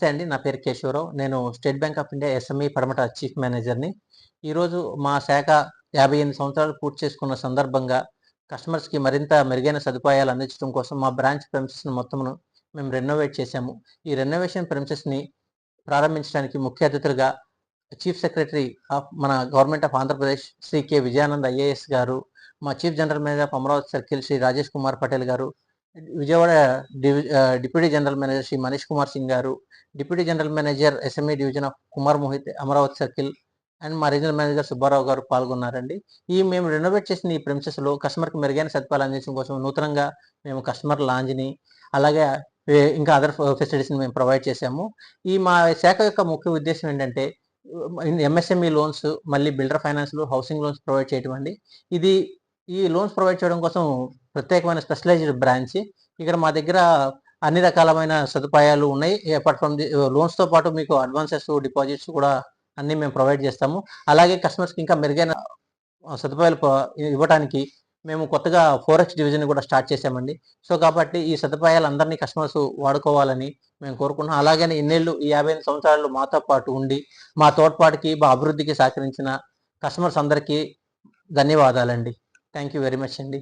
నమస్తే అండి. నా పేరు కేశవరావు. నేను State Bank of India SME పడమట చీఫ్ మేనేజర్‌ని. ఈరోజు మా శాఖ 58 సంవత్సరాలు పూర్తి చేసుకున్న సందర్భంగా కస్టమర్స్‌కి మరింత మెరుగైన సదుపాయాలు అందించడం కోసం మా బ్రాంచ్ ప్రెమిసెస్‌ని మొత్తమును మేము రెనోవేట్ చేశాము. ఈ రెనోవేషన్ ప్రెమిసెస్‌ని ప్రారంభించడానికి ముఖ్య అతిథులుగా చీఫ్ సెక్రటరీ ఆఫ్ మన government of Andhra Pradesh Shri K. Vijayanand IAS గారు, మా chief general manager of Amaravati circle Shri Rajesh Kumar Patel గారు, Vijayawada deputy general manager Shri Manish Kumar Singh గారు, deputy general manager SME division of Kumar Mohit Amaravati circle and మా రీజనల్ మేనేజర్ సుబ్బారావు గారు పాల్గొన్నారండి. మేము రెనోవేట్ చేసిన ఈ ప్రెమిసెస్‌లో కస్టమర్‌కి మెరుగైన సదుపాయాలు అందించడం కోసం నూతనంగా మేము కస్టమర్ లాంజ్‌ని, అలాగే ఇంకా అదర్ ఫెసిలిటీస్‌ని మేము ప్రొవైడ్ చేశాము. మా శాఖ యొక్క ముఖ్య ఉద్దేశ్యం ఏంటంటే ఎంఎస్ఎంఈ లోన్స్, మళ్ళీ బిల్డర్ ఫైనాన్స్‌లు, హౌసింగ్ లోన్స్ ప్రొవైడ్ చేయడం అండి. ఇది ఈ లోన్స్ ప్రొవైడ్ చేయడం కోసం ప్రత్యేకమైన స్పెషలైజ్డ్ బ్రాంచ్. ఇక్కడ మా దగ్గర అన్ని రకాలమైన సదుపాయాలు ఉన్నాయి. అపార్ట్ ఫ్రమ్ ది లోన్స్‌తో పాటు మీకు అడ్వాన్సెస్, డిపాజిట్స్ కూడా అన్నీ మేము ప్రొవైడ్ చేస్తాము. అలాగే కస్టమర్స్‌కి ఇంకా మెరుగైన సదుపాయాలు ఇవ్వటానికి మేము కొత్తగా 4X డివిజన్ కూడా స్టార్ట్ చేశామండి. సో, కాబట్టి ఈ సదుపాయాలు అందరినీ కస్టమర్స్ వాడుకోవాలని మేము కోరుకుంటున్నాం. అలాగని ఇన్నేళ్ళు ఈ 58 సంవత్సరాలు మాతో పాటు ఉండి, మా తోడ్పాటుకి, మా అభివృద్ధికి సహకరించిన కస్టమర్స్ అందరికీ ధన్యవాదాలండి. థాంక్ యూ వెరీ మచ్ అండి.